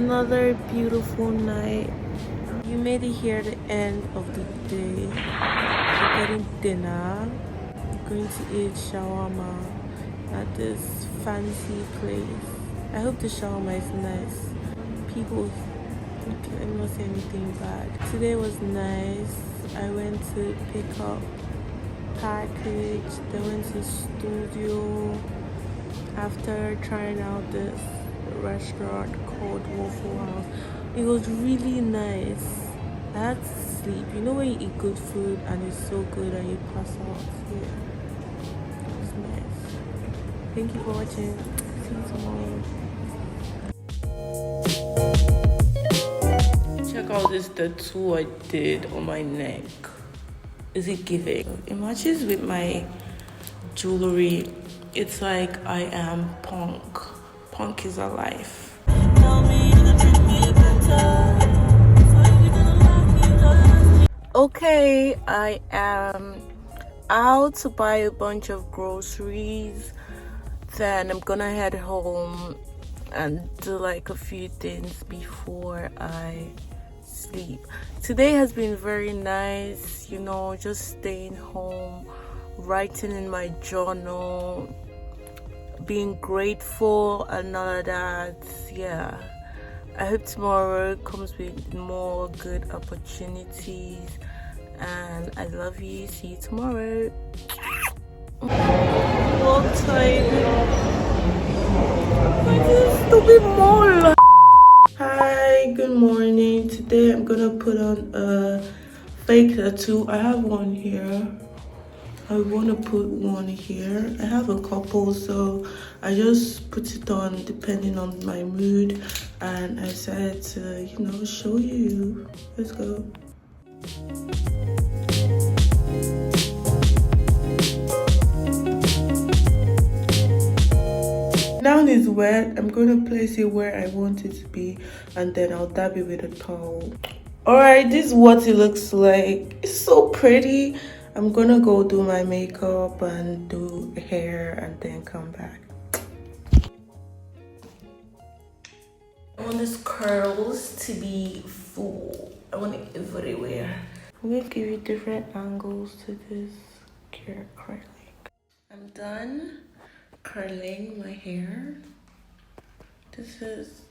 another beautiful night. You made it here at the end of the day. We're getting dinner. We're going to eat shawarma at this fancy place. I hope the shawarma is nice. People, let me not say anything bad. Today was nice. I went to pick up package. Then went to studio after trying out this restaurant called Waffle House. It was really nice. I had to sleep. You know when you eat good food and it's so good and you pass out? Yeah, it was nice. Thank you for watching. See you tomorrow. Check out this tattoo I did on my neck. Is it giving? It matches with my jewelry. It's like I am punk. Punk is alive. Okay, I am out to buy a bunch of groceries. Then I'm gonna head home and do like a few things before I sleep. Today has been very nice, you know, just staying home, writing in my journal, being grateful and all of that. Yeah, I hope tomorrow comes with more good opportunities, and I love you. See you tomorrow. Long time. Stupid mole. Hi, good morning. Today I'm gonna put on a fake tattoo. I have one here. I want to put one here. I have a couple, so I just put it on depending on my mood, and I decided to, you know, show you. Let's go. Now it's wet. I'm going to place it where I want it to be, and then I'll dab it with a towel. Alright, this is what it looks like. It's so pretty. I'm gonna go do my makeup and do hair and then come back. I want these curls to be full. I want it everywhere. I'm gonna give you different angles to this curling. I'm done curling my hair. This is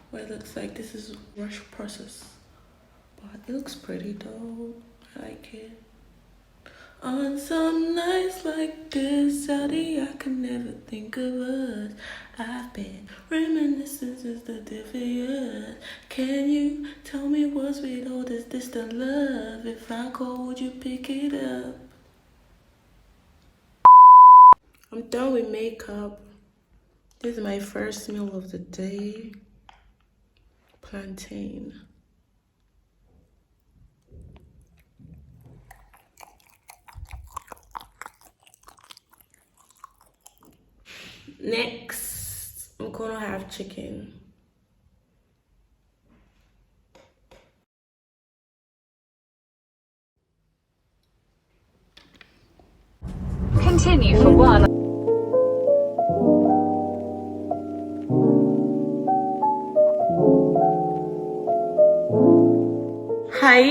what it looks like. This is rush process. But it looks pretty though. I like it. On some nights like this, Saudi, I can never think of us. I've been reminiscing since the day for years. Can you tell me what's with all this distant love? If I call, would you pick it up? I'm done with makeup. This is my first meal of the day. Plantain. Next, I'm gonna have chicken. Continue for 1. Hi,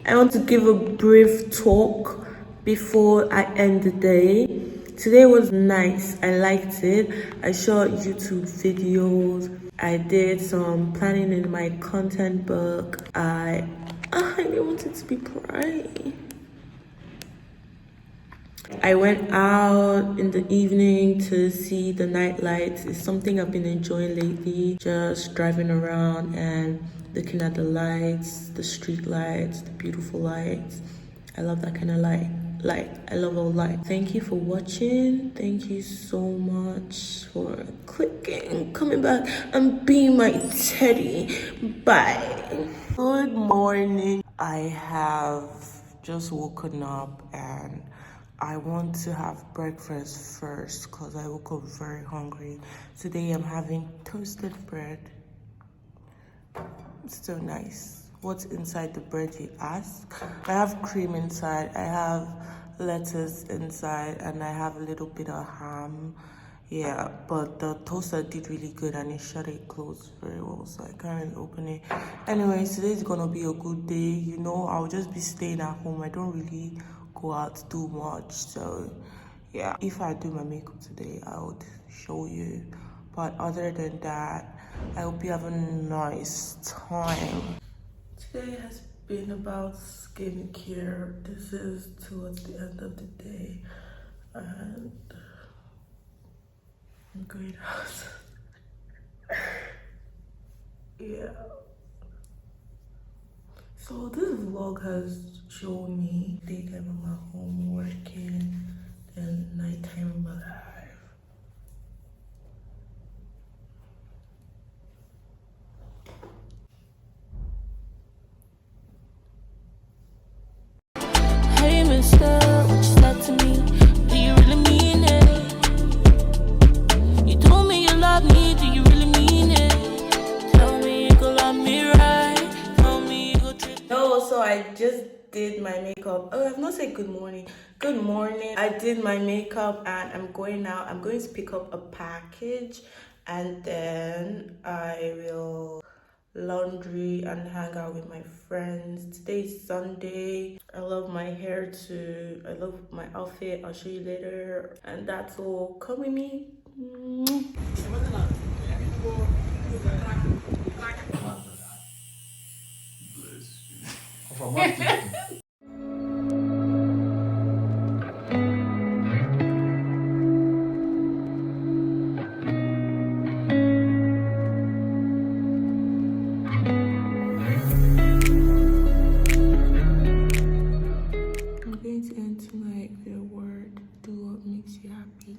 I want to give a brief talk before I end the day. Today was nice. I liked it. I shot YouTube videos. I did some planning in my content book. I didn't want it to be bright. I went out in the evening to see the night lights. It's something I've been enjoying lately. Just driving around and looking at the lights, the street lights, the beautiful lights. I love that kind of light. I love all light. Thank you for watching. Thank you so much for clicking, coming back, and being my teddy. Bye. Good morning. I have just woken up and I want to have breakfast first because I woke up very hungry. Today I'm having toasted bread. It's so nice. What's inside the bread, you ask? I have cream inside, I have lettuce inside, and I have a little bit of ham. Yeah, but the toaster did really good and it shut it closed very well, so I can't really open it. Anyways, today's gonna be a good day. You know, I'll just be staying at home. I don't really go out too much, so yeah. If I do my makeup today, I would show you. But other than that, I hope you have a nice time. Today has been about skincare. This is towards the end of the day, and I'm going out. Yeah. So this vlog has shown me daytime in my home working and nighttime in my life. Hey mister, what you said to me, do you really mean it? You told me you love me, do you really mean it? Tell me you gon' love me right, tell me you gon' treat me. No, so I just did my makeup. Oh, I've not said good morning. Good morning. I did my makeup and I'm going out. I'm going to pick up a package and then I will laundry and hang out with my friends. Today's Sunday. I love my hair too. I love my outfit. I'll show you later. And that's all. Come with me. I'm going to end tonight with a word. Do what makes you happy.